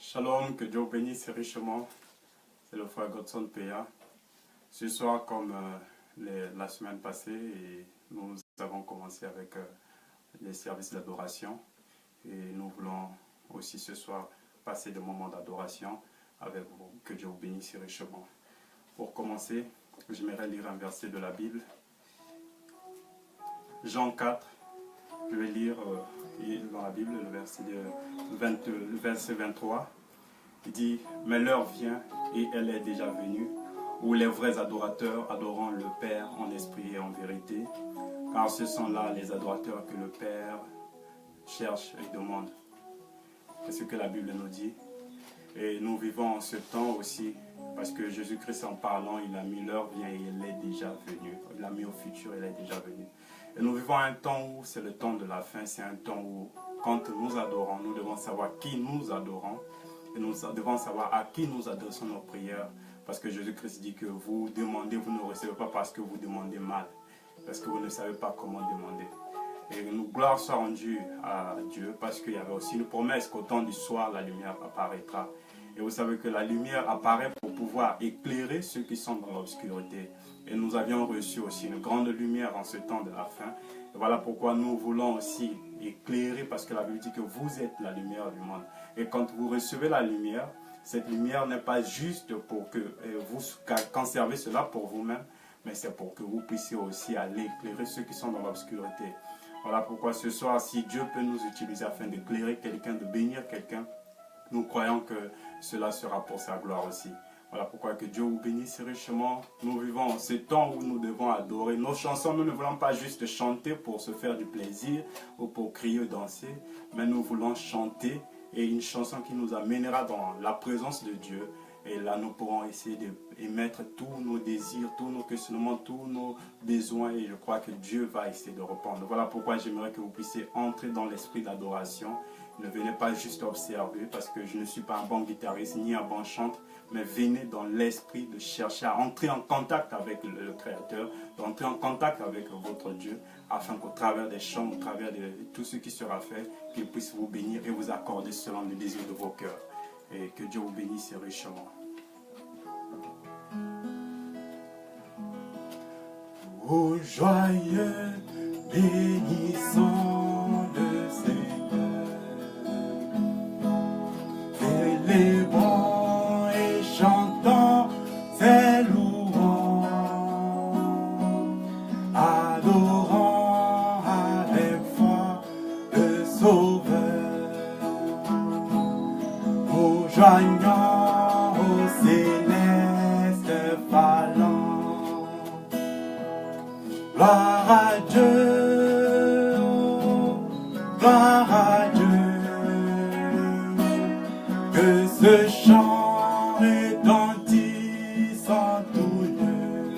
Shalom, que Dieu vous bénisse richement. C'est le frère Godson Péa. Ce soir, comme la semaine passée, et nous avons commencé avec les services d'adoration. Et nous voulons aussi ce soir passer des moments d'adoration avec vous. Que Dieu vous bénisse richement. Pour commencer, j'aimerais lire un verset de la Bible. Jean 4, je vais lire dans la Bible le verset 23. Il dit, mais l'heure vient et elle est déjà venue, où les vrais adorateurs adoreront le Père en esprit et en vérité, car ce sont là les adorateurs que le Père cherche et demande. C'est ce que la Bible nous dit. Et nous vivons en ce temps aussi, parce que Jésus-Christ en parlant, il a mis l'heure vient et elle est déjà venue. Il l'a mis au futur, elle est déjà venue. Et nous vivons un temps où c'est le temps de la fin, c'est un temps où, quand nous adorons, nous devons savoir qui nous adorons. Et nous devons savoir à qui nous adressons nos prières. Parce que Jésus-Christ dit que vous demandez, vous ne recevez pas parce que vous demandez mal. Parce que vous ne savez pas comment demander. Et nous gloire soit rendue à Dieu. Parce qu'il y avait aussi une promesse qu'au temps du soir, la lumière apparaîtra. Et vous savez que la lumière apparaît pour pouvoir éclairer ceux qui sont dans l'obscurité. Et nous avions reçu aussi une grande lumière en ce temps de la fin. Et voilà pourquoi nous voulons aussi éclairer, parce que la Bible dit que vous êtes la lumière du monde. Et quand vous recevez la lumière, cette lumière n'est pas juste pour que vous conservez cela pour vous-même, mais c'est pour que vous puissiez aussi aller éclairer ceux qui sont dans l'obscurité. Voilà pourquoi ce soir, si Dieu peut nous utiliser afin d'éclairer quelqu'un, de bénir quelqu'un, nous croyons que cela sera pour sa gloire aussi. Voilà pourquoi que Dieu vous bénisse richement. Nous vivons en ce temps où nous devons adorer. Nos chansons, nous ne voulons pas juste chanter pour se faire du plaisir ou pour crier ou danser, mais nous voulons chanter et une chanson qui nous amènera dans la présence de Dieu. Et là, nous pourrons essayer d'émettre tous nos désirs, tous nos questionnements, tous nos besoins. Et je crois que Dieu va essayer de répondre. Voilà pourquoi j'aimerais que vous puissiez entrer dans l'esprit d'adoration. Ne venez pas juste observer, parce que je ne suis pas un bon guitariste ni un bon chanteur, mais venez dans l'esprit de chercher à entrer en contact avec le Créateur, d'entrer en contact avec votre Dieu, afin qu'au travers des chants, au travers de tout ce qui sera fait, qu'il puisse vous bénir et vous accorder selon le désir de vos cœurs. Et que Dieu vous bénisse richement. Ô joyeux, bénissons le Seigneur, célébrons et chantons ses louanges, adorons avec foi le Sauveur, nous joignons au céleste phalange. Gloire à Dieu, gloire à Dieu, que ce chant retentisse en tout lieu.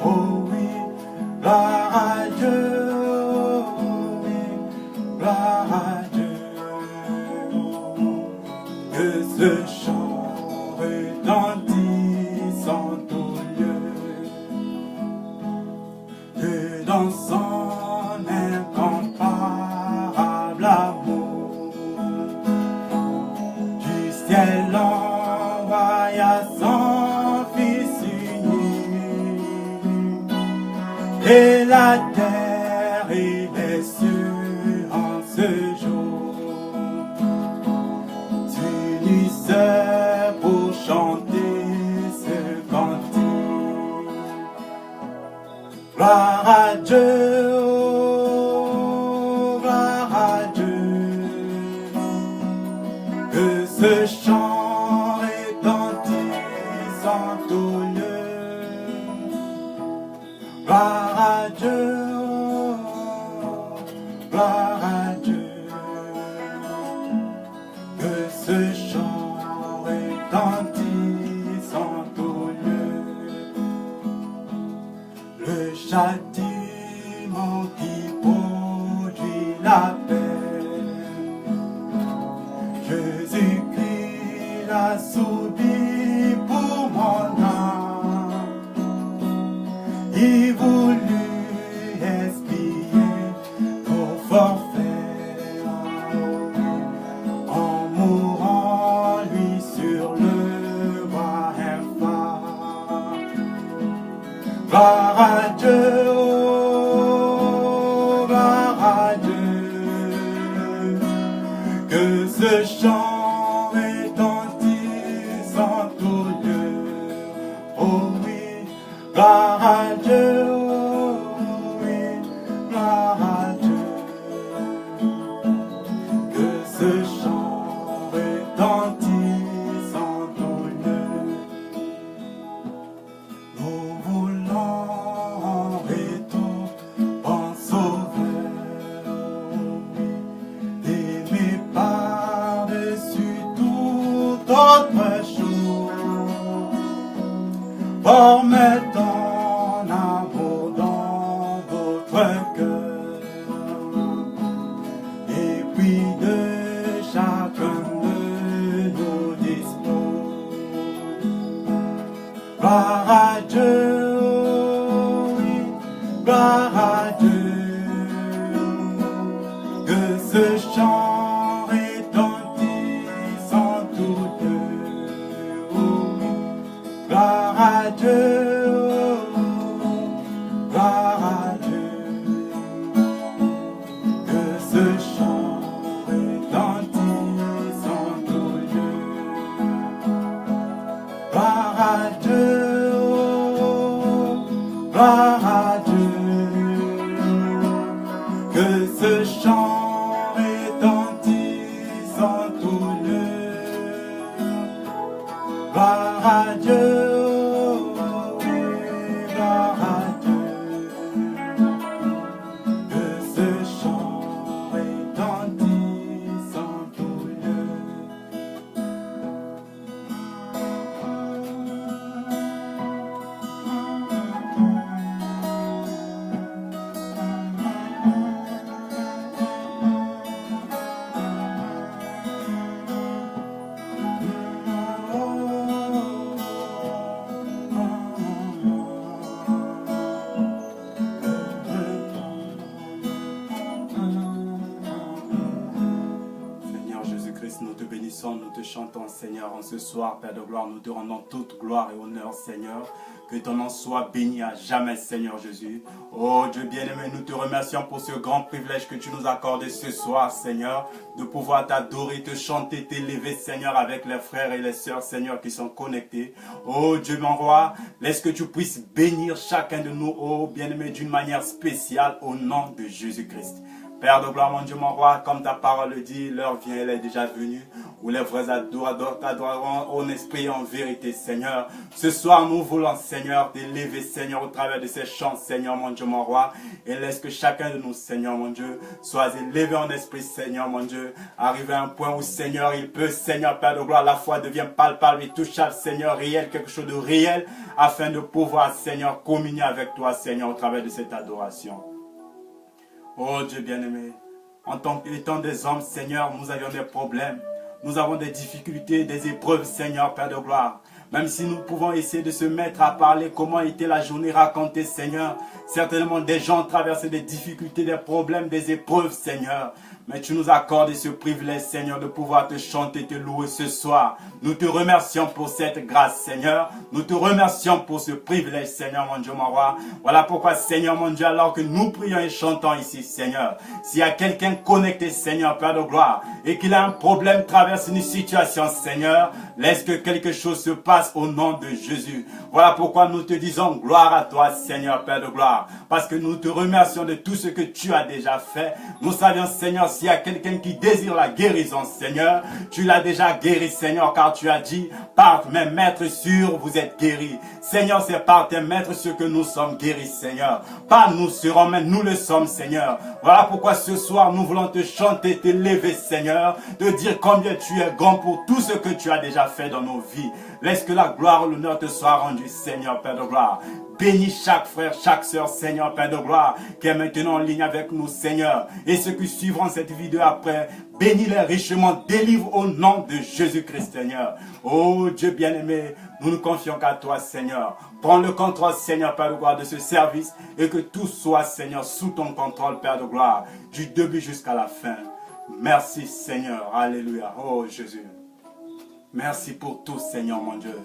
Oh oui, gloire à Dieu, oh oui, gloire à Dieu, que ce chant retentisse en tout lieu. Que dans son incomparable amour, du ciel envoya son Fils unique, et la terre et les cieux en ce jour s'unissaient pour chanter ce cantique. Gloire à Dieu, oh, gloire à Dieu, que ce chant retentisse en tout lieu. Gloire à Dieu, oh, gloire à Dieu, que ce chant retentisse en tout lieu. Le châtiment qui produit la paix, Jésus-Christ l'a subi pour mon âme. Il voulut expier nos forfaits en mourant Que ce chant retentisse en tout lieu. Oh oui, gloire à Dieu. Oh oui, gloire à Dieu. Que ce chant retentisse en tout lieu. Nous voulons retour en sauveur. Aimé par-dessus toute autre chose. Formez ton amour dans votre cœur. Et puis de chacun de nous dispose. Gloire à Dieu, oui, gloire à Dieu. Que ce chant retentisse en tout lieu. Oui, gloire à Dieu, gloire à Dieu. Que ce chant retentisse en tout lieu. Gloire à Dieu, gloire à Dieu. Que ce chant retentisse en tout lieu. Gloire à Dieu, oui, gloire à Dieu. Que ce chant retentisse en tout lieu. Seigneur Jésus-Christ, nous te bénissons, nous te chantons, Seigneur, en ce soir, Père de gloire, nous te rendons toute gloire et honneur, Seigneur. Que ton nom soit béni à jamais, Seigneur Jésus. Oh Dieu bien-aimé, nous te remercions pour ce grand privilège que tu nous accordes ce soir, Seigneur, de pouvoir t'adorer, te chanter, t'élever, Seigneur, avec les frères et les sœurs, Seigneur, qui sont connectés. Oh Dieu mon roi, laisse que tu puisses bénir chacun de nous, oh bien-aimé, d'une manière spéciale, au nom de Jésus-Christ. Père de gloire, mon Dieu, mon roi, comme ta parole le dit, l'heure vient, elle est déjà venue, où les vrais adorateurs t'adoreront en esprit et en vérité, Seigneur. Ce soir, nous voulons, Seigneur, t'élever, Seigneur, au travers de ces chants, Seigneur, mon Dieu, mon roi, et laisse que chacun de nous, Seigneur, mon Dieu, soit élevé en esprit, Seigneur, mon Dieu, arriver à un point où, Seigneur, il peut, Seigneur, Père de gloire, la foi devient palpable et touchable, Seigneur, réel, quelque chose de réel, afin de pouvoir, Seigneur, communier avec toi, Seigneur, au travers de cette adoration. Oh Dieu bien-aimé, en tant qu'étant des hommes, Seigneur, nous avions des problèmes. Nous avons des difficultés, des épreuves, Seigneur, Père de gloire. Même si nous pouvons essayer de se mettre à parler comment était la journée racontée, Seigneur. Certainement des gens traversent des difficultés, des problèmes, des épreuves, Seigneur. Mais tu nous accordes ce privilège, Seigneur, de pouvoir te chanter, te louer ce soir. Nous te remercions pour cette grâce, Seigneur. Nous te remercions pour ce privilège, Seigneur, mon Dieu, mon roi. Voilà pourquoi, Seigneur, mon Dieu, alors que nous prions et chantons ici, Seigneur, s'il y a quelqu'un connecté, Seigneur, Père de gloire, et qu'il a un problème, traverse une situation, Seigneur, laisse que quelque chose se passe au nom de Jésus. Voilà pourquoi nous te disons gloire à toi, Seigneur, Père de gloire, parce que nous te remercions de tout ce que tu as déjà fait. Nous savions, Seigneur, s'il y a quelqu'un qui désire la guérison, Seigneur, tu l'as déjà guéri, Seigneur, car tu as dit, par mes maîtres sûrs, vous êtes guéris. Seigneur, c'est par tes maîtres sûrs que nous sommes guéris, Seigneur. Pas nous serons, mais nous le sommes, Seigneur. Voilà pourquoi ce soir, nous voulons te chanter, t'élever, Seigneur, te dire combien tu es grand pour tout ce que tu as déjà fait dans nos vies. Laisse que la gloire, l'honneur te soit rendu, Seigneur, Père de gloire. Bénis chaque frère, chaque sœur, Seigneur, Père de gloire, qui est maintenant en ligne avec nous, Seigneur. Et ceux qui suivront cette vidéo après, bénis-les richement, délivre au nom de Jésus-Christ, Seigneur. Oh Dieu bien-aimé, nous nous confions qu'à toi, Seigneur. Prends le contrôle, Seigneur, Père de gloire, de ce service et que tout soit, Seigneur, sous ton contrôle, Père de gloire, du début jusqu'à la fin. Merci, Seigneur. Alléluia. Oh Jésus. Merci pour tout, Seigneur, mon Dieu.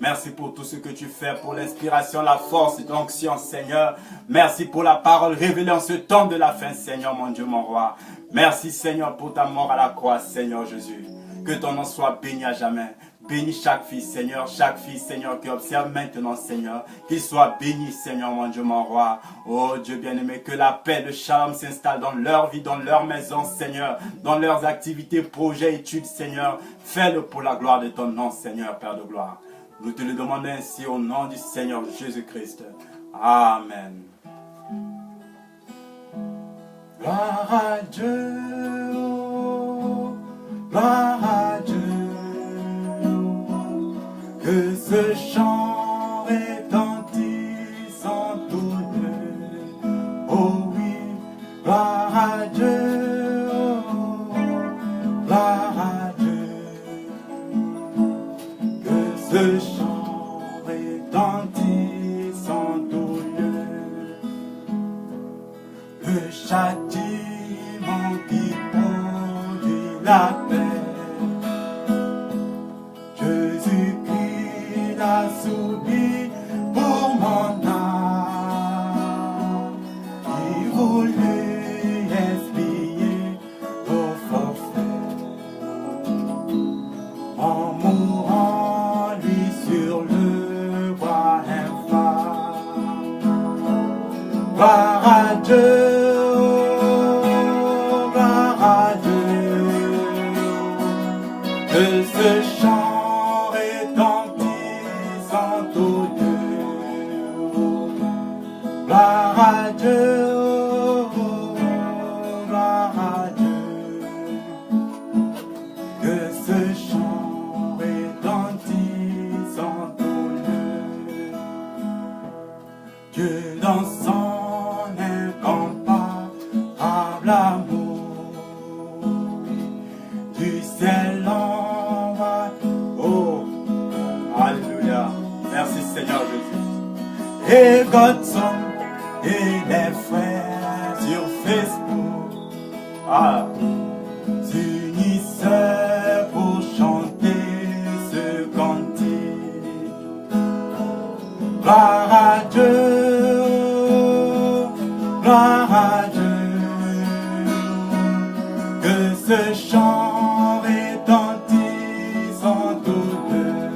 Merci pour tout ce que tu fais, pour l'inspiration, la force et l'onction, Seigneur. Merci pour la parole révélée en ce temps de la fin, Seigneur, mon Dieu, mon roi. Merci Seigneur pour ta mort à la croix, Seigneur Jésus. Que ton nom soit béni à jamais. Bénis chaque fille, Seigneur, qui observe maintenant, Seigneur. Qu'il soit béni, Seigneur, mon Dieu, mon roi. Oh Dieu bien-aimé, que la paix, le shalom s'installe dans leur vie, dans leur maison, Seigneur. Dans leurs activités, projets, études, Seigneur. Fais-le pour la gloire de ton nom, Seigneur, Père de gloire. Nous te le demandons ainsi au nom du Seigneur Jésus-Christ. Amen. Gloire à Dieu, gloire à Dieu. Que ce chant retentisse en tous lieux. Oh oui, gloire à Dieu, gloire à Dieu. Que ce chant retentisse en tous lieux. Le châtiment qui produit la paix. A subi pour mon âme, il voulait expier nos forfaits en mourant lui sur le bois infâme. Gloire à Dieu, gloire à Dieu, que ce chant retentit. Gloire à Dieu, gloire à Dieu, que ce chant retentisse en tous lieux. Dieu dans son incomparable amour, du ciel envoie. Oh, alléluia, merci Seigneur Jésus. Et Godson et les frères sur Facebook s'unissent pour chanter ce cantique. Gloire à Dieu, gloire à Dieu, que ce chant retentisse en tous lieux.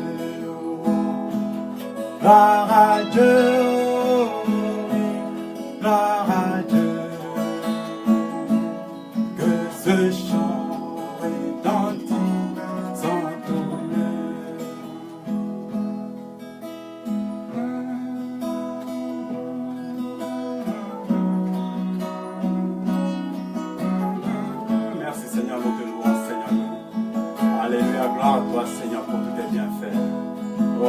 Gloire à Dieu. Gloire à Dieu, que ce chant retentisse en tous lieux. Merci Seigneur, nous te louons Seigneur. Alléluia, gloire à toi Seigneur pour tous tes bienfaits. Oh.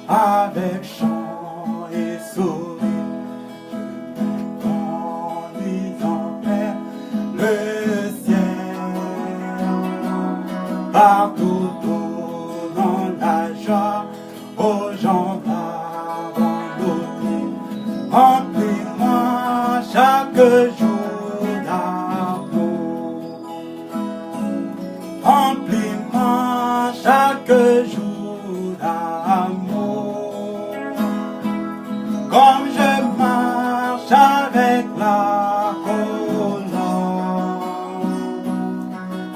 Avec chant et sourire, je me conduis envers le ciel. Partout donnant la joie aux gens avant l'autre. Remplis-moi chaque jour d'amour. Remplis-moi chaque jour d'amour. Comme je marche avec la colombe,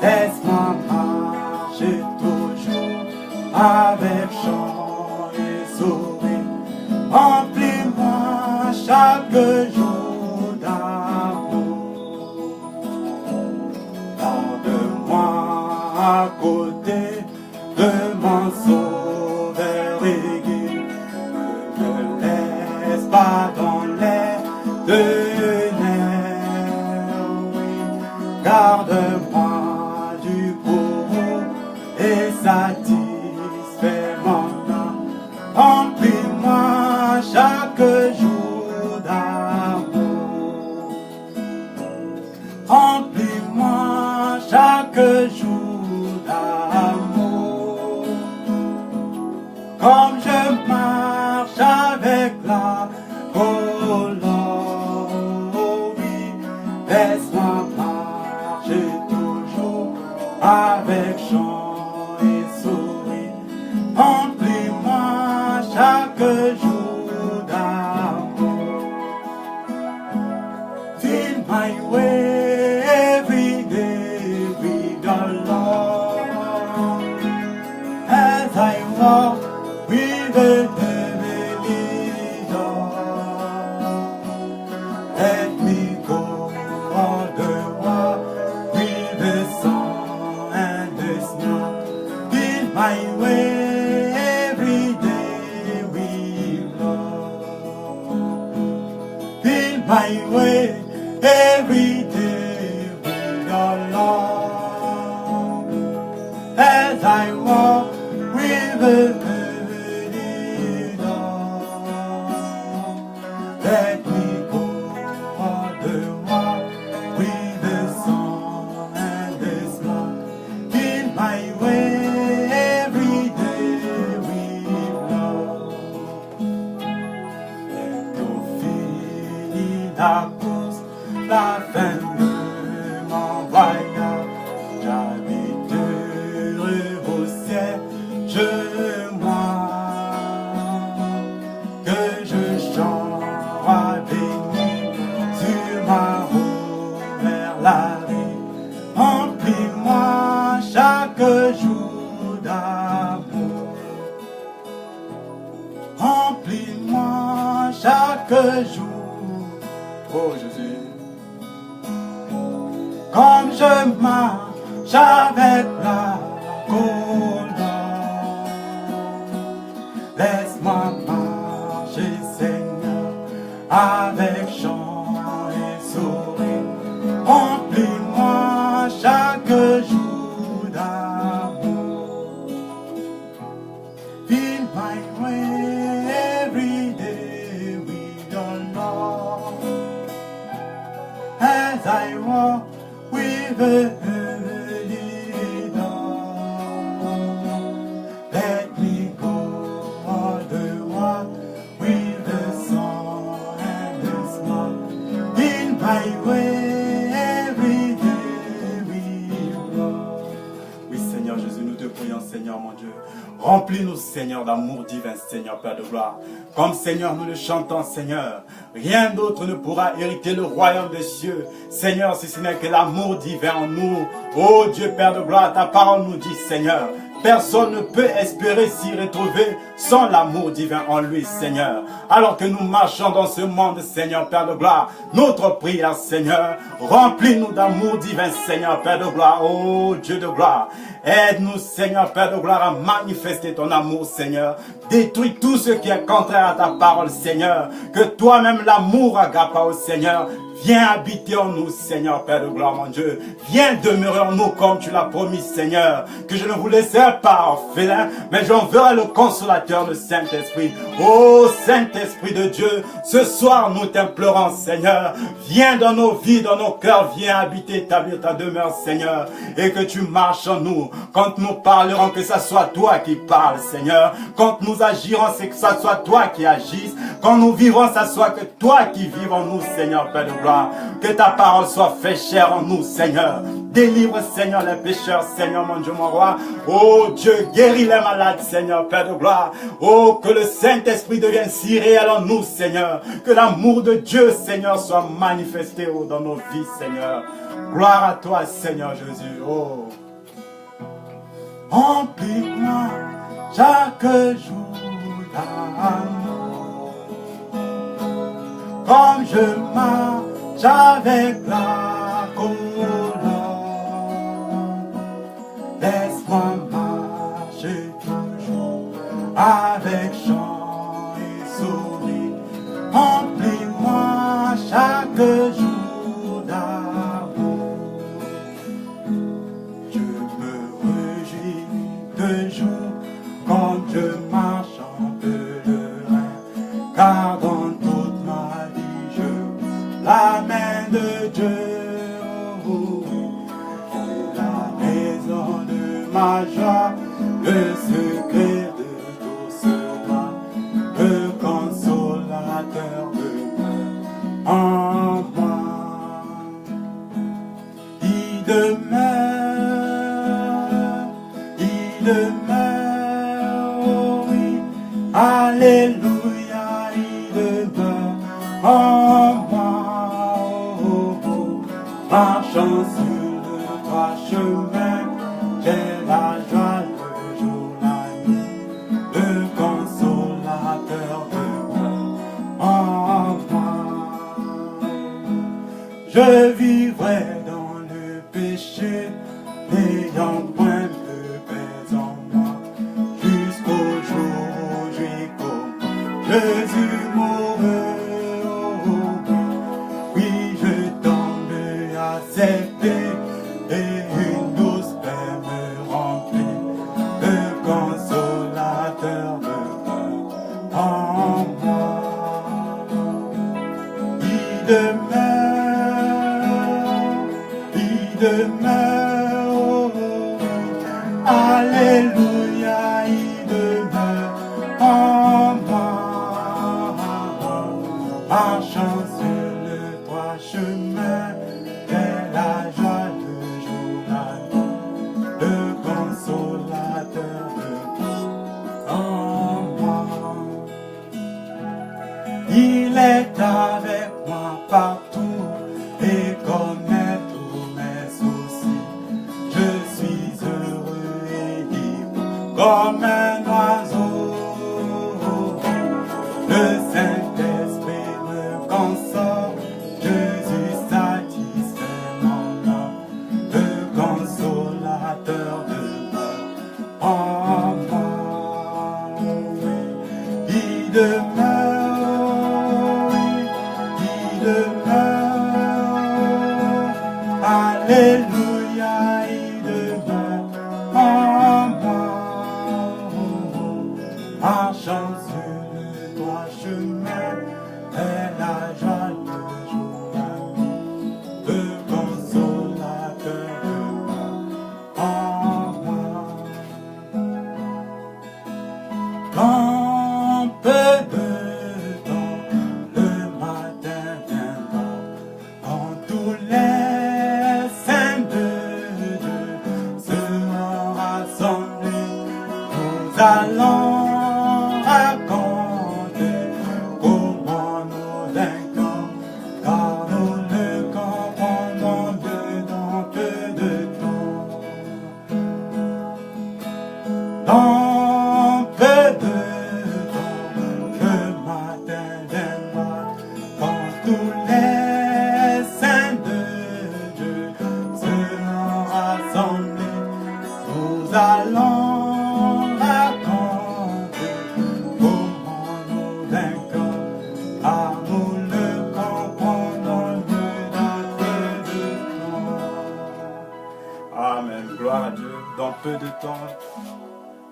laisse-moi marcher toujours avec chant et sourire. Remplis-moi chaque jour d'amour. Garde-moi à côté de mon sauveur et guide. Ne me laisse pas dans l'air de l'air, oui. Garde-moi du bourreau et satisfais mon âme. Remplis-moi chaque jour d'amour. Remplis-moi chaque jour d'amour. Comme je marche avec la colombe, oui, avec chant et sourire. Remplis-moi chaque jour d'amour. Fill my way every day with your love. As I walk with the heavenly dawn, let me go all the while with the sun and the snow. Fill my way every day with love. Fill my way every day with your love. As I walk with the heavenly dawn, let me go all the while with the sun and the snow. Fill my way every day with love. Bientôt fini la course, la fin de mon voyage. J'habite heureux au ciel, moi, que je chante béni sur ma route vers la vie. Remplis-moi chaque jour d'amour. Remplis-moi chaque jour, oh Jésus. Comme je marche avec la colonne, laisse-moi marcher, Seigneur, avec chant et sourire. Remplis-moi chaque jour d'amour. Fill my way every day with your love. As I walk with the heavenly dawn, let me go all the while with the sun and the snow. In my way every day with love. Oui, Seigneur Jésus, nous te prions, Seigneur mon Dieu. Remplis-nous, Seigneur, d'amour divin, Seigneur, Père de gloire. Comme, Seigneur, nous le chantons, Seigneur. Rien d'autre ne pourra hériter le royaume des cieux, Seigneur, si ce n'est que l'amour divin en nous. Oh Dieu, Père de gloire, ta parole nous dit, Seigneur, personne ne peut espérer s'y retrouver sans l'amour divin en lui, Seigneur. Alors que nous marchons dans ce monde, Seigneur, Père de gloire, notre prière, Seigneur, remplis-nous d'amour divin, Seigneur, Père de gloire. Oh Dieu de gloire, aide-nous, Seigneur, Père de gloire, à manifester ton amour, Seigneur. Détruis tout ce qui est contraire à ta parole, Seigneur. Que toi-même, l'amour agapao, Seigneur, viens habiter en nous, Seigneur, Père de gloire, mon Dieu. Viens demeurer en nous comme tu l'as promis, Seigneur. Que je ne vous laisserai pas orphelin, mais j'enverrai le consolateur, le Saint-Esprit. Oh, Saint-Esprit de Dieu, ce soir nous t'implorons, Seigneur. Viens dans nos vies, dans nos cœurs, viens habiter, établir ta demeure, Seigneur. Et que tu marches en nous. Quand nous parlerons, que ça soit toi qui parles, Seigneur. Quand nous agirons, c'est que ça soit toi qui agisses. Quand nous vivons, ça soit que toi qui vives en nous, Seigneur, Père de gloire. Que ta parole soit faite chair en nous, Seigneur. Délivre, Seigneur, les pécheurs, Seigneur, mon Dieu, mon roi. Oh Dieu, guéris les malades, Seigneur, Père de gloire. Oh, que le Saint-Esprit devienne si réel en nous, Seigneur. Que l'amour de Dieu, Seigneur, soit manifesté dans nos vies, Seigneur. Gloire à toi, Seigneur Jésus. Oh. Remplis-moi chaque jour d'amour. Comme je marche avec la colonne, laisse-moi marcher toujours avec chant et sourire. Remplis-moi chaque jour d'amour. Je me réjouis toujours quand je marche en pèlerin, car dans toute ma vie je la main de Dieu, c'est la raison de ma joie, le secret de tout cela, le consolateur demeure en moi. Il demeure demeure, oh oui, alléluia, il demeure en moi, oh, oh, marchant sur le droit chemin, j'ai la joie le jour, la nuit, le consolateur demeure en moi. Je vivrai dans le péché, n'ayant point de paix en moi, jusqu'au jour où j'ai compris Jésus mourut, oh, oui, je tombe accepté, et une douce paix me remplit, le consolateur demeure en moi. Il demeure, oh, alléluia, il demeure en moi, marchant sur le droit chemin, j'ai la joie le jour, la nuit, le consolateur demeure en moi. Il est avec moi partout et connaît tous mes soucis. Je suis heureux et libre comme un oiseau. Le Saint-Esprit me console, Jésus satisfait mon âme, le consolateur demeure en moi. Il demeure, il demeure, alléluia, il demeure en moi, marchant sur le droit chemin, et la joie le jour, la nuit, le consolateur demeure en moi. Dans peu de temps, le matin viendra, quand tous les saints de Dieu seront rassemblés, nous allons raconter comment nous vaincrons, car nous le comprendrons dans peu de temps. Dans peu de temps, le matin viendra, quand tous les saints de Dieu seront rassemblés, nous allons raconter comment nous vaincrons, car nous le comprendrons dans peu de temps. Amen. Gloire à Dieu. Dans peu de temps,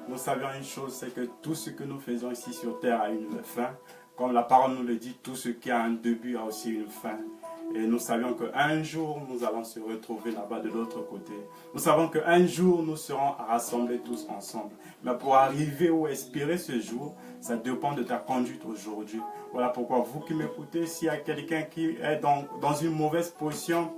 nous savions une chose, c'est que tout ce que nous faisons ici sur terre a une fin. Comme la parole nous le dit, tout ce qui a un début a aussi une fin. Et nous savions qu'un jour, nous allons se retrouver là-bas de l'autre côté. Nous savons qu'un jour, nous serons rassemblés tous ensemble. Mais pour arriver ou espérer ce jour, ça dépend de ta conduite aujourd'hui. Voilà pourquoi vous qui m'écoutez, s'il y a quelqu'un qui est dans une mauvaise position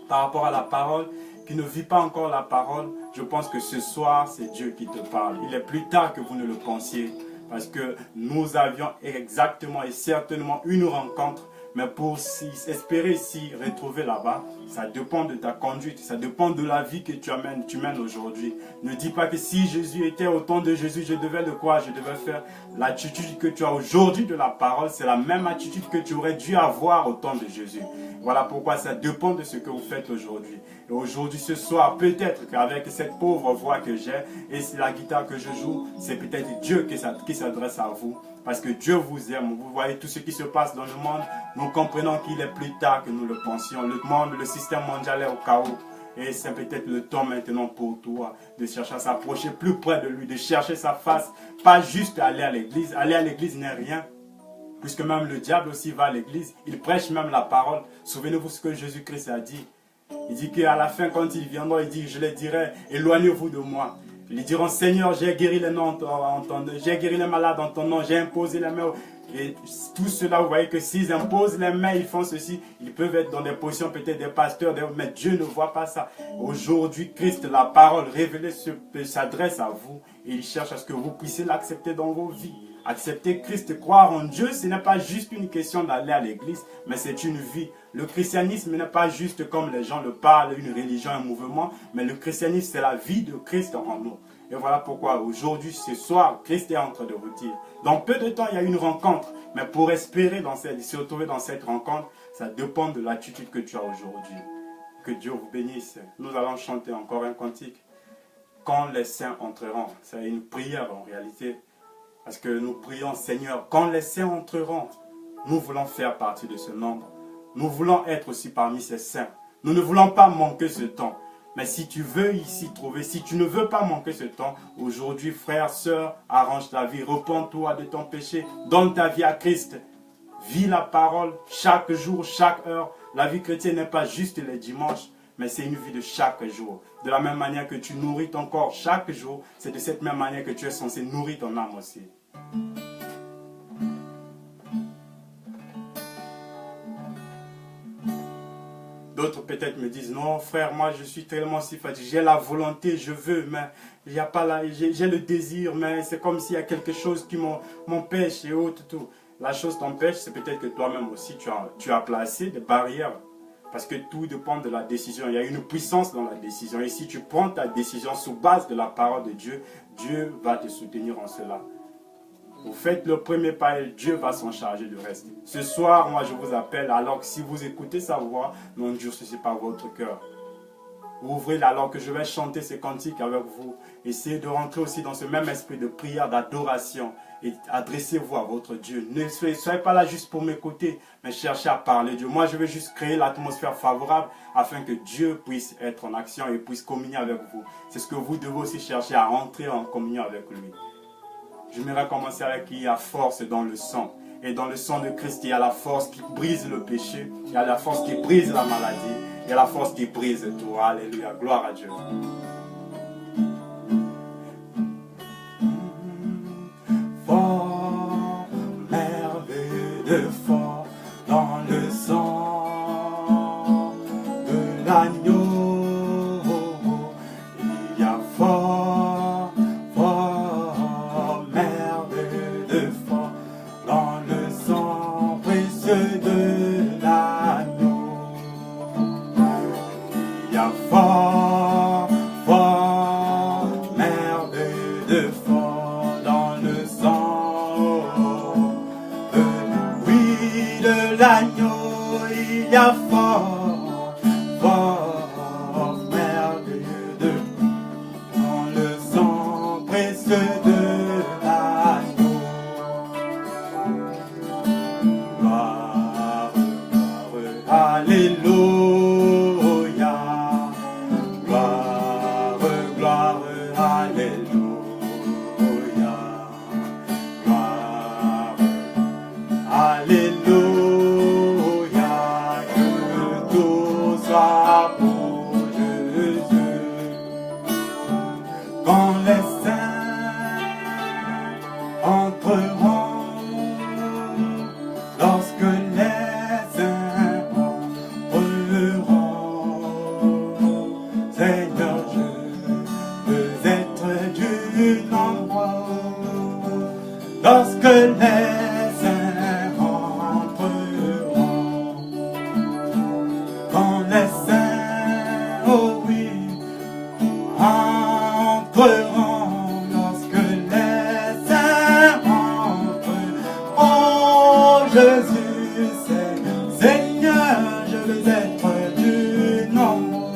par rapport à la parole, qui ne vit pas encore la parole, je pense que ce soir, c'est Dieu qui te parle. Il est plus tard que vous ne le pensiez, parce que nous avions exactement et certainement une rencontre, mais pour espérer s'y retrouver là-bas, ça dépend de ta conduite, ça dépend de la vie que tu mènes aujourd'hui. Ne dis pas que si Jésus était au temps de Jésus, je devais le croire, je devais faire. L'attitude que tu as aujourd'hui de la parole, c'est la même attitude que tu aurais dû avoir au temps de Jésus. Voilà pourquoi ça dépend de ce que vous faites aujourd'hui. Et aujourd'hui, ce soir, peut-être qu'avec cette pauvre voix que j'ai et la guitare que je joue, c'est peut-être Dieu qui s'adresse à vous. Parce que Dieu vous aime. Vous voyez tout ce qui se passe dans le monde. Nous comprenons qu'il est plus tard que nous le pensions. Le monde, le système mondial est au chaos. Et c'est peut-être le temps maintenant pour toi de chercher à s'approcher plus près de lui, de chercher sa face. Pas juste aller à l'église. Aller à l'église n'est rien. Puisque même le diable aussi va à l'église. Il prêche même la parole. Souvenez-vous ce que Jésus-Christ a dit. Il dit qu'à la fin, quand il viendra, il dit, je les dirai, éloignez-vous de moi. Ils diront, Seigneur, j'ai guéri les malades en ton nom, j'ai imposé les mains Et tout cela, vous voyez que s'ils imposent les mains, ils font ceci, ils peuvent être dans des positions peut-être des pasteurs, mais Dieu ne voit pas ça. Aujourd'hui, Christ, la parole révélée s'adresse à vous et il cherche à ce que vous puissiez l'accepter dans vos vies. Accepter Christ, croire en Dieu, ce n'est pas juste une question d'aller à l'église, mais c'est une vie. Le christianisme n'est pas juste comme les gens le parlent, une religion, un mouvement, mais le christianisme, c'est la vie de Christ en nous. Et voilà pourquoi aujourd'hui, ce soir, Christ est en train de vous dire. Dans peu de temps, il y a une rencontre. Mais pour espérer se retrouver dans cette rencontre, ça dépend de l'attitude que tu as aujourd'hui. Que Dieu vous bénisse. Nous allons chanter encore un cantique. Quand les saints entreront. C'est une prière en réalité. Parce que nous prions, Seigneur, quand les saints entreront, nous voulons faire partie de ce nombre. Nous voulons être aussi parmi ces saints. Nous ne voulons pas manquer ce temps. Mais si tu veux ici trouver, si tu ne veux pas manquer ce temps, aujourd'hui, frère, sœur, arrange ta vie, repens-toi de ton péché, donne ta vie à Christ. Vis la parole chaque jour, chaque heure. La vie chrétienne n'est pas juste les dimanches, mais c'est une vie de chaque jour. De la même manière que tu nourris ton corps chaque jour, c'est de cette même manière que tu es censé nourrir ton âme aussi. D'autres peut-être me disent, non frère, moi je suis tellement si fatigué, j'ai la volonté, je veux, mais il n'y a pas là, j'ai le désir, mais c'est comme s'il y a quelque chose qui m'empêche et autres, tout. La chose t'empêche, c'est peut-être que toi-même aussi tu as placé des barrières. Parce que tout dépend de la décision. Il y a une puissance dans la décision. Et si tu prends ta décision sous base de la parole de Dieu, Dieu va te soutenir en cela. Vous faites le premier pas et Dieu va s'en charger du reste. Ce soir, moi je vous appelle, alors que si vous écoutez sa voix, n'endurcissez pas votre cœur. Ouvrez alors que je vais chanter ces cantiques avec vous. Essayez de rentrer aussi dans ce même esprit de prière, d'adoration. Et adressez-vous à votre Dieu. Ne soyez pas là juste pour m'écouter, mais cherchez à parler Dieu. Moi, je vais juste créer l'atmosphère favorable afin que Dieu puisse être en action et puisse communier avec vous. C'est ce que vous devez aussi chercher à entrer en communion avec lui. J'aimerais commencer avec qu'il y a force dans le sang. Et dans le sang de Christ, il y a la force qui brise le péché. Il y a la force qui brise la maladie. Il y a la force qui brise tout. Alléluia. Gloire à Dieu. Fort, merveilleux de fort dans le sang de l'agneau. Il y a fort, fort, merveilleux de fort dans le sang précieux de l'agneau. Il y a fort, fort, merveilleux de fort dans le sang de l'agneau. Il y a fort, fort, merveilleux de dans le sang précieux de l'agneau. Gloire, gloire, alléluia. Gloire, gloire, alléluia. Gloire, alléluia. Que tout soit pour Jésus. Quand les saints entreront, lorsque les saints entreront, Seigneur, je veux être du nombre. Lorsque les saints entreront, quand les saints, oh oui, entreront, lorsque les saints entreront, oh Jésus, Seigneur, je veux être du nombre.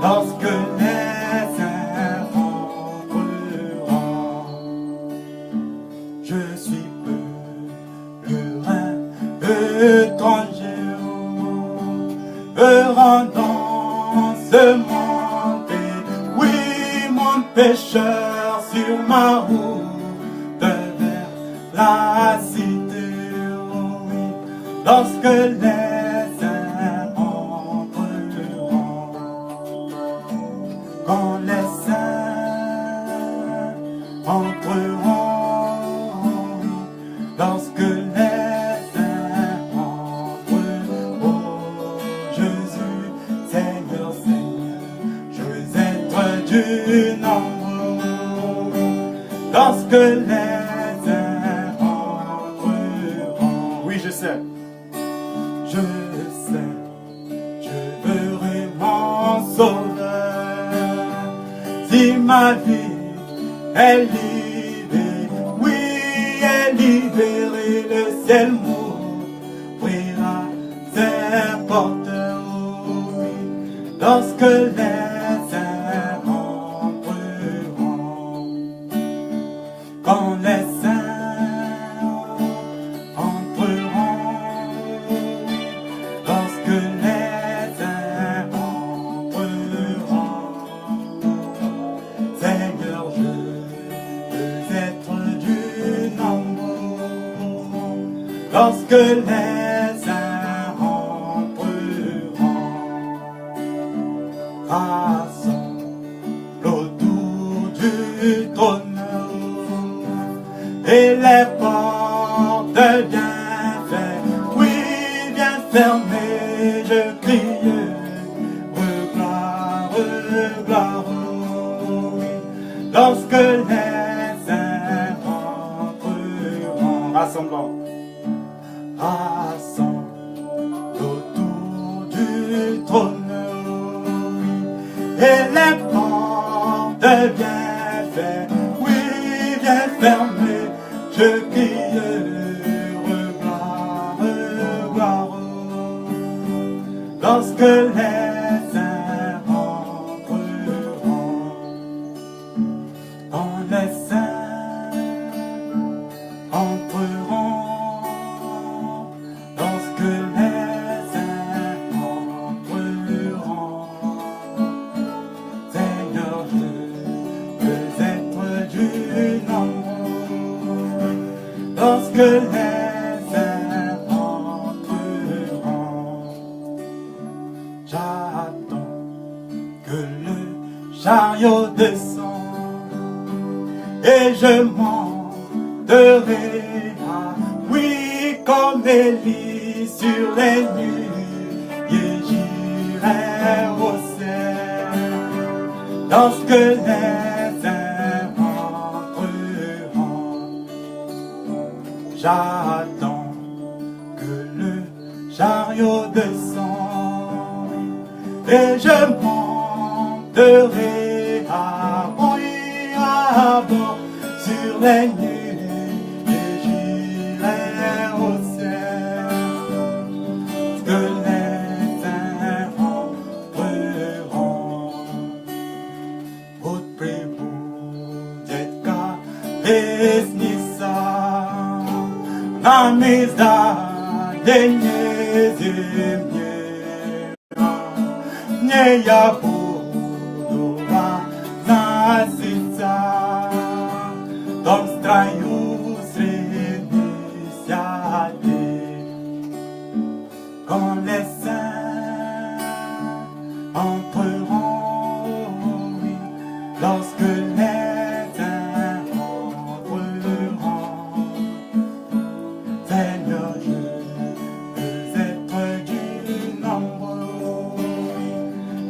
Lorsque les saints entreront, je suis pèlerin, étranger, errant dans ce monde, oui, mon pécheur sur ma route vers la cité, oh oui, lorsque les saints entreront, quand les saints entreront, du nombre, lorsque les uns entreront. Oui, je sais, je verrai mon sauveur. Si ma vie est libérée, oui, est libérée, le ciel m'ouvrira ses portes, oui, lorsque les saints entreront. Quand les saints entreront, lorsque les saints entreront, Seigneur, je veux être du nombre, lorsque les saints entreront. Rassemble autour du trône et les portes bien fermées, oui, bien fermées, je crie, gloire, gloire, oui, lorsque les saints entreront. Rassemblons, rassemble autour du trône, oui, et les portes bien fermées, oui, bien fermées, je crie, gloire, gloire, lorsque les saints entreront. Quand les saints entreront, lorsque les saints entreront, Seigneur, je veux être du nombre, lorsque les saints entreront. J'attends que le chariot descende et je monterai, oui, comme Élie sur les nuées, et j'irai au ciel, lorsque les saints entreront. J'attends que le chariot descende et je monterai à bord sur les nuées et j'irai au ciel, que les saints entreront. Votre priboudet Esnissa, Namizda, Denyezimye, Nyeyabuduwa, Nasitsa, Dom Straius Renisiate. Quand les saints entreront, oui, lorsque les saints entreront, Seigneur, je veux être du nombre, oui,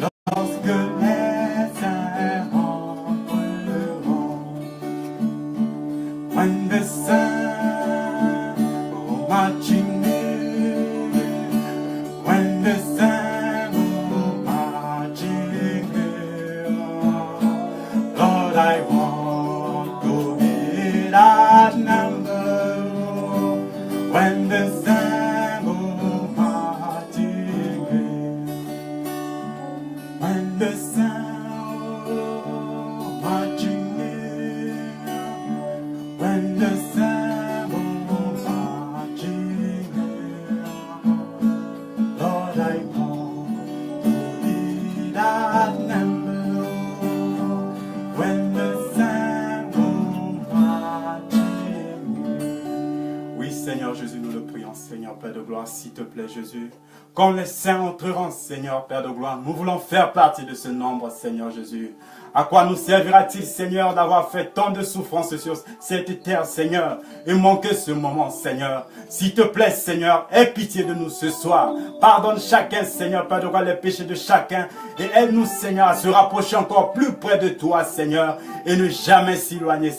lorsque les saints entreront. When the saints go marching in, when the saints go marching in, Lord, I want to be that number. When the saints go marching in, when the saints go marching in, when the saints go marching in, Lord, I want to be that number. When the saints go marching in. Oui, Seigneur Jésus, nous le prions. Seigneur Père de gloire, s'il te plaît, Jésus, Quand les saints entreront, Seigneur, Père de gloire, nous voulons faire partie de ce nombre, Seigneur Jésus. À quoi nous servira-t-il, Seigneur, d'avoir fait tant de souffrances sur cette terre, Seigneur, et manquer ce moment, Seigneur. S'il te plaît, Seigneur, aie pitié de nous ce soir. Pardonne chacun, Seigneur, Père de gloire, les péchés de chacun. Et aide-nous, Seigneur, à se rapprocher encore plus près de toi, Seigneur, et ne jamais s'éloigner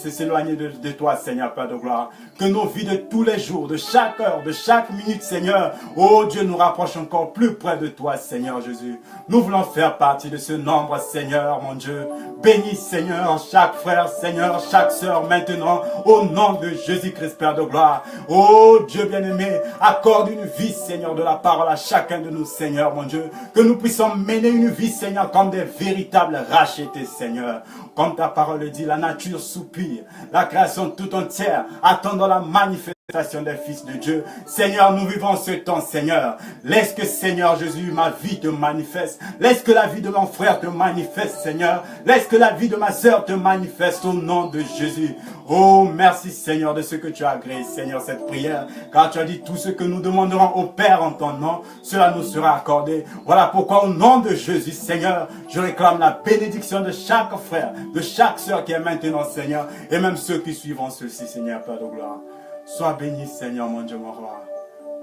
de toi, Seigneur, Père de gloire. Que nos vies de tous les jours, de chaque heure, de chaque minute, Seigneur, oh Dieu, nous rapproche encore plus près de toi, Seigneur Jésus. Nous voulons faire partie de ce nombre, Seigneur, mon Dieu. Bénis, Seigneur, chaque frère, Seigneur, chaque sœur, maintenant, au nom de Jésus-Christ, Père de gloire. Oh Dieu bien-aimé, accorde une vie, Seigneur, de la parole à chacun de nous, Seigneur, mon Dieu. Que nous puissions mener une vie, Seigneur, comme des véritables rachetés, Seigneur. Comme ta parole le dit, la nature soupire, la création tout entière, attendant la manifestation des fils de Dieu. Seigneur, nous vivons ce temps, Seigneur. Laisse que, Seigneur Jésus, ma vie te manifeste. Laisse que la vie de mon frère te manifeste, Seigneur. Laisse que la vie de ma sœur te manifeste au nom de Jésus. Oh, merci, Seigneur, de ce que tu as agréé, Seigneur, cette prière. Car tu as dit tout ce que nous demanderons au Père en ton nom, cela nous sera accordé. Voilà pourquoi, au nom de Jésus, Seigneur, je réclame la bénédiction de chaque frère, de chaque sœur qui est maintenant, Seigneur, et même ceux qui suivront ceux-ci, Seigneur, Père de gloire. Sois béni, Seigneur, mon Dieu, mon roi.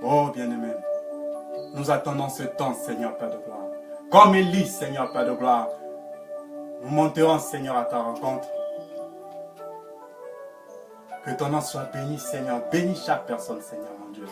Oh, bien-aimé, nous attendons ce temps, Seigneur, Père de gloire. Comme Élie, Seigneur, Père de gloire, nous monterons, Seigneur, à ta rencontre. Que ton nom soit béni, Seigneur. Bénis chaque personne, Seigneur, mon Dieu.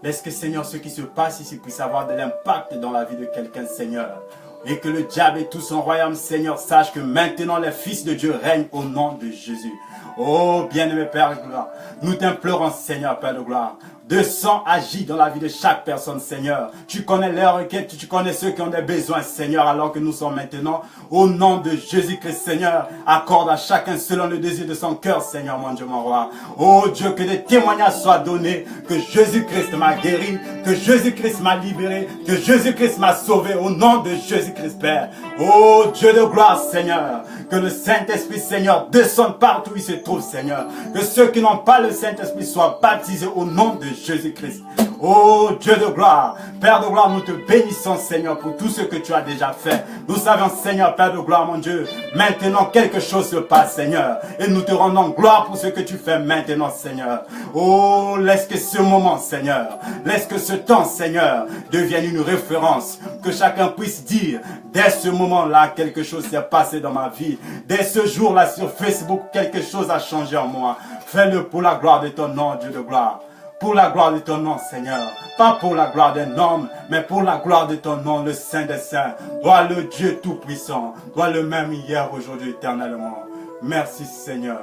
Laisse que, Seigneur, ce qui se passe ici puisse avoir de l'impact dans la vie de quelqu'un, Seigneur. Et que le diable et tout son royaume, Seigneur, sache que maintenant les fils de Dieu règnent au nom de Jésus. Oh, bien-aimé Père de gloire, nous t'implorons, Seigneur, Père de gloire, de sang agit dans la vie de chaque personne, Seigneur. Tu connais leurs requêtes, tu connais ceux qui ont des besoins, Seigneur, alors que nous sommes maintenant. Au nom de Jésus-Christ, Seigneur, accorde à chacun selon le désir de son cœur, Seigneur, mon Dieu, mon roi. Oh Dieu, que des témoignages soient donnés, que Jésus-Christ m'a guéri, que Jésus-Christ m'a libéré, que Jésus-Christ m'a sauvé, au nom de Jésus-Christ, Père. Oh Dieu de gloire, Seigneur, que le Saint-Esprit, Seigneur, descende partout où il se trouve, Seigneur. Que ceux qui n'ont pas le Saint-Esprit soient baptisés au nom de Jésus-Christ. Oh Dieu de gloire, Père de gloire, nous te bénissons, Seigneur, pour tout ce que tu as déjà fait. Nous savons, Seigneur, Père de gloire, mon Dieu, maintenant quelque chose se passe, Seigneur, et nous te rendons gloire pour ce que tu fais maintenant, Seigneur. Oh, laisse que ce moment, Seigneur, laisse que ce temps, Seigneur, devienne une référence, que chacun puisse dire, dès ce moment-là, quelque chose s'est passé dans ma vie. Dès ce jour-là, sur Facebook, quelque chose a changé en moi. Fais-le pour la gloire de ton nom, Dieu de gloire. Pour la gloire de ton nom, Seigneur. Pas pour la gloire d'un homme, mais pour la gloire de ton nom, le Saint des Saints. Toi le Dieu Tout-Puissant. Toi le même hier, aujourd'hui, éternellement. Merci, Seigneur.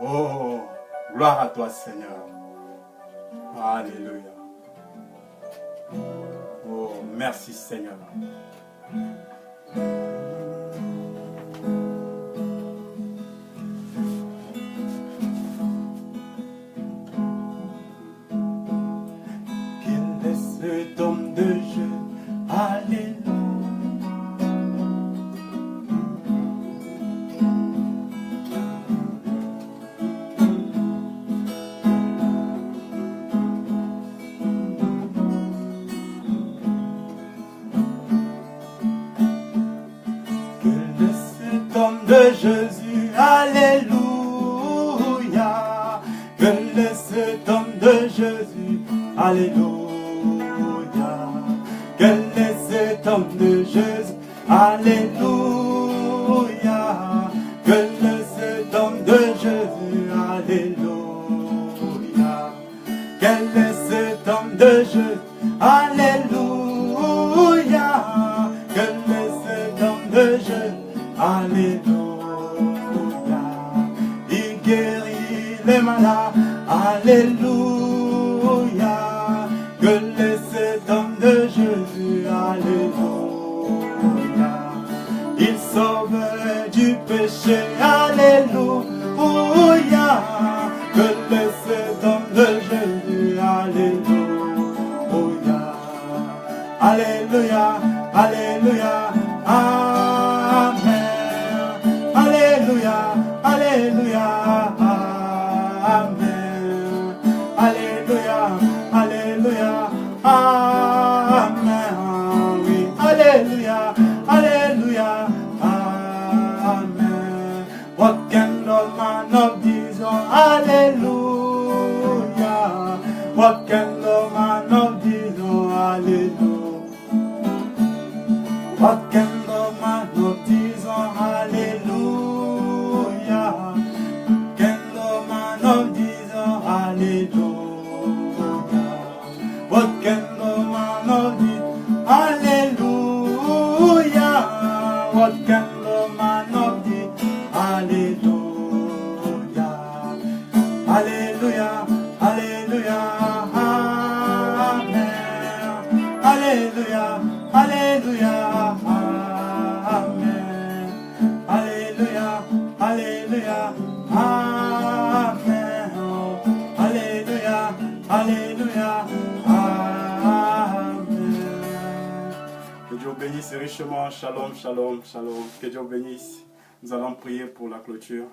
Oh, gloire à toi, Seigneur. Alléluia. Oh, merci, Seigneur. Cet homme de Dieu, alléluia. Quel est cet homme de Jésus, alléluia. Quel est cet homme de Jésus, alléluia. Quel est cet homme de Jésus, alléluia. Quel est cet homme de Jésus, alléluia. Quel est cet homme de Jésus, alléluia. Quel est cet homme de Jésus, alléluia. Il guérit les malades, alléluia. Quel est cet homme de Jésus, alléluia. Il sauve du péché, alléluia. Quel est cet homme de Jésus, alléluia. Alléluia, alléluia, amen. Alléluia, alléluia, amen. Alléluia, alléluia, amen. vodka manopti. Alléluia, Alléluia, Alléluia, Amen. Alléluia, Alléluia, Amen. Alléluia, Alléluia, Amen. Alléluia, Alléluia, Amen. Que Dieu bénisse richement. Shalom, shalom, shalom. Que Dieu bénisse. Nous allons prier pour la clôture.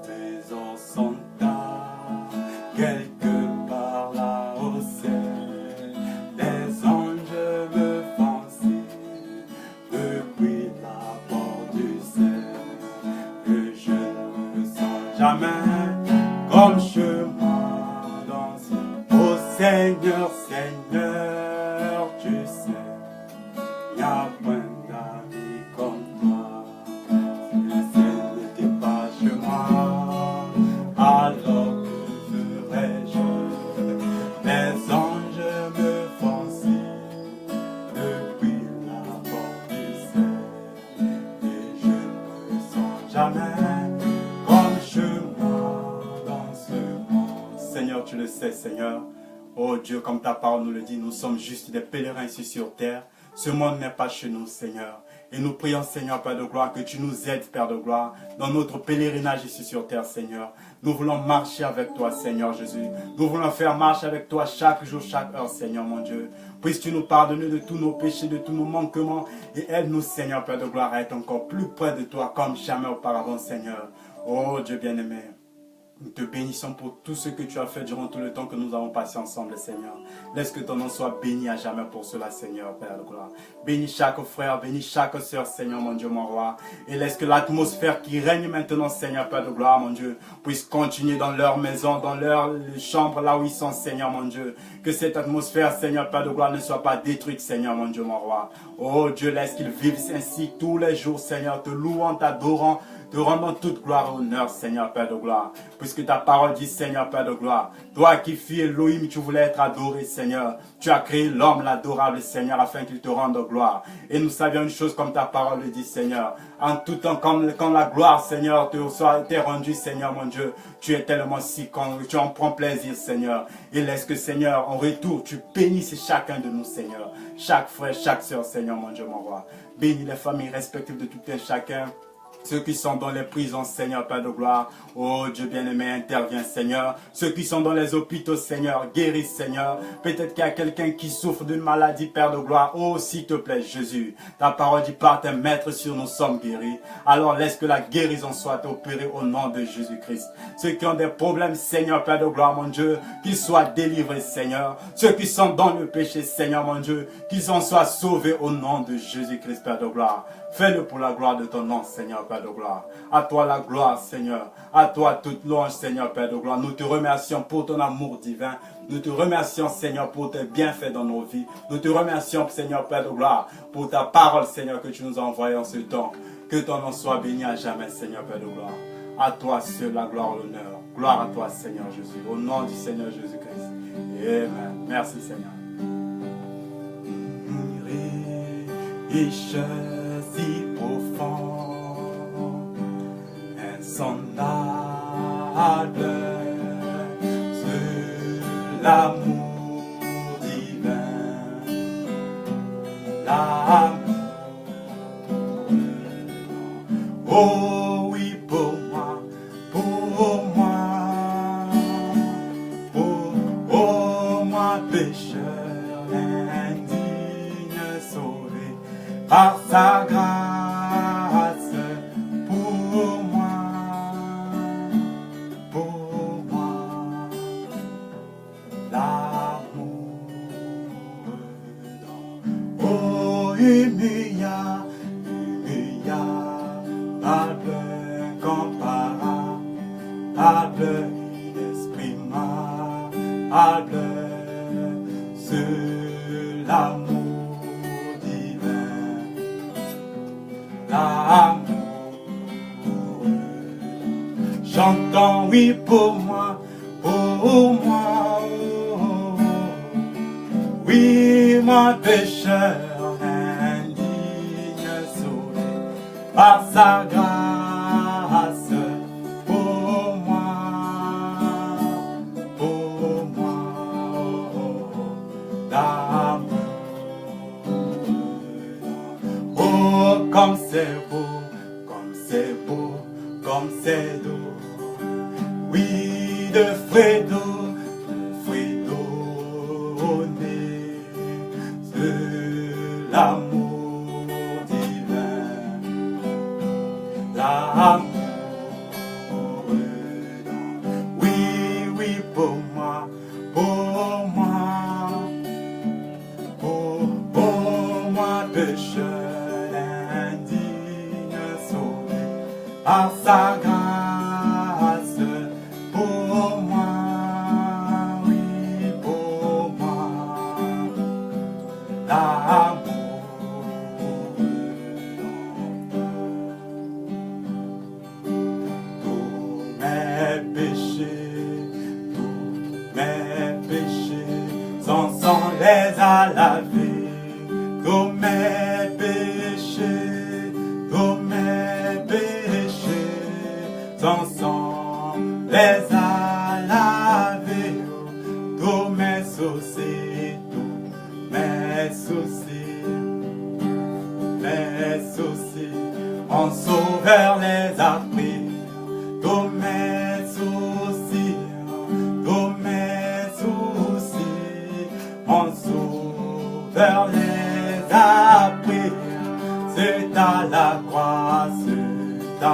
Tes os sont là, quelque part là au ciel. Des anges me font signe depuis la porte du ciel. Que je ne me sens jamais comme chez moi dans ce. Oh Seigneur, Seigneur, tu sais, il n'y a point d'amis comme toi. Si le ciel n'était pas chez moi, alors que ferais-je? Les anges me font signe depuis la porte du ciel. Et je ne me sens jamais comme chez moi dans ce monde. Seigneur, tu le sais, Seigneur. Oh Dieu, comme ta parole nous le dit, nous sommes juste des pèlerins ici sur terre. Ce monde n'est pas chez nous, Seigneur. Et nous prions, Seigneur, Père de gloire, que tu nous aides, Père de gloire, dans notre pèlerinage ici sur terre, Seigneur. Nous voulons marcher avec toi, Seigneur Jésus. Nous voulons faire marche avec toi chaque jour, chaque heure, Seigneur, mon Dieu. Puisses-tu nous pardonner de tous nos péchés, de tous nos manquements, et aide-nous, Seigneur, Père de gloire, à être encore plus près de toi, comme jamais auparavant, Seigneur. Oh Dieu bien-aimé. Nous te bénissons pour tout ce que tu as fait durant tout le temps que nous avons passé ensemble, Seigneur. Laisse que ton nom soit béni à jamais pour cela, Seigneur, Père de gloire. Bénis chaque frère, bénis chaque sœur, Seigneur, mon Dieu, mon roi. Et laisse que l'atmosphère qui règne maintenant, Seigneur, Père de gloire, mon Dieu, puisse continuer dans leur maison, dans leur chambre, là où ils sont, Seigneur, mon Dieu. Que cette atmosphère, Seigneur, Père de gloire, ne soit pas détruite, Seigneur, mon Dieu, mon roi. Oh Dieu, laisse qu'ils vivent ainsi tous les jours, Seigneur, te louant, t'adorant, te rendant toute gloire et honneur, Seigneur, Père de gloire. Puisque ta parole dit, Seigneur, Père de gloire, toi qui fis Elohim, tu voulais être adoré, Seigneur. Tu as créé l'homme, l'adorable, Seigneur, afin qu'il te rende gloire. Et nous savions une chose comme ta parole le dit, Seigneur. En tout temps, quand la gloire, Seigneur, t'est rendue, Seigneur, mon Dieu, tu es tellement si quand tu en prends plaisir, Seigneur. Et laisse que, Seigneur, en retour, tu bénisses chacun de nous, Seigneur. Chaque frère, chaque sœur, Seigneur, mon Dieu, mon roi. Bénis les familles respectives de tout un chacun. Ceux qui sont dans les prisons, Seigneur, Père de gloire. Oh Dieu bien-aimé, interviens, Seigneur. Ceux qui sont dans les hôpitaux, Seigneur, guéris, Seigneur. Peut-être qu'il y a quelqu'un qui souffre d'une maladie, Père de gloire. Oh, s'il te plaît, Jésus. Ta parole dit, par tes maîtres sur nous sommes guéris. Alors laisse que la guérison soit opérée au nom de Jésus-Christ. Ceux qui ont des problèmes, Seigneur, Père de gloire, mon Dieu, qu'ils soient délivrés, Seigneur. Ceux qui sont dans le péché, Seigneur, mon Dieu, qu'ils en soient sauvés au nom de Jésus-Christ, Père de gloire. Fais-le pour la gloire de ton nom, Seigneur, Père de gloire. À toi la gloire, Seigneur. À toi toute louange, Seigneur, Père de gloire. Nous te remercions pour ton amour divin. Nous te remercions, Seigneur, pour tes bienfaits dans nos vies. Nous te remercions, Seigneur, Père de gloire, pour ta parole, Seigneur, que tu nous as envoyée en ce temps. Que ton nom soit béni à jamais, Seigneur, Père de gloire. À toi seul la gloire et l'honneur. Gloire à toi, Seigneur Jésus. Au nom du Seigneur Jésus-Christ. Amen. Merci, Seigneur. Riche si profond, insondable, c'est l'amour divin, l'amour. Oh oui, pour moi, pécheur indigne sauvé par sa grâce, pour moi, l'amour dans humiliable, incomparable, inexprimable, c'est l'amour divin, l'amour J'entends oui pour moi, oh, oui, mon pécheur indigne sauvé par sa grâce, pour moi, d'amour. Oh, comme c'est beau, comme c'est beau, comme c'est doux. Oui, de fruits doux, donner, c'est l'amour divin, l'amour. Oui, oui, pour moi, pécheur indigne sauvé par sa grâce, pour moi, oui, pour moi, l'amour. Tous mes péchés, son sang les a lavés. Tous mes péchés, son sang les a lavés. Tous mes soucis, mon sauveur les a pris. Tous mes soucis, mon sauveur les a pris. C'est à la croix, c'est à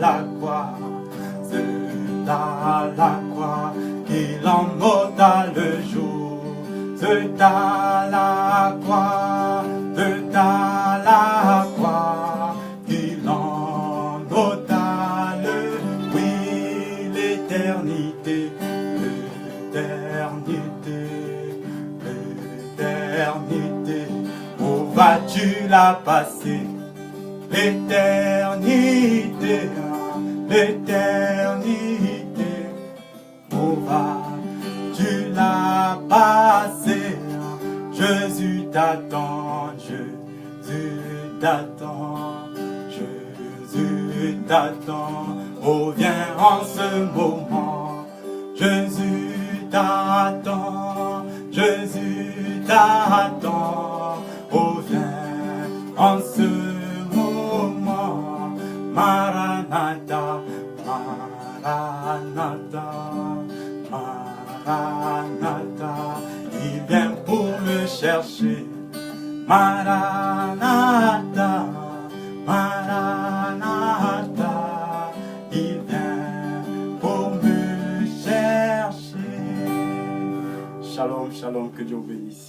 la croix, c'est à la croix qu'il en ôta le jour. C'est à la croix, c'est à la croix qu'il en ôta le, oui, l'éternité, l'éternité. Où vas-tu la passer? L'éternité, où vas-tu la passer? Jésus t'attend, Jésus t'attend. Oh, viens en ce moment, Jésus t'attend, oh, viens en ce moment. Maranatha, Maranatha, Maranatha, il vient pour me chercher. Maranatha, Maranatha, il vient pour me chercher. Shalom, shalom, que Dieu vous bénisse.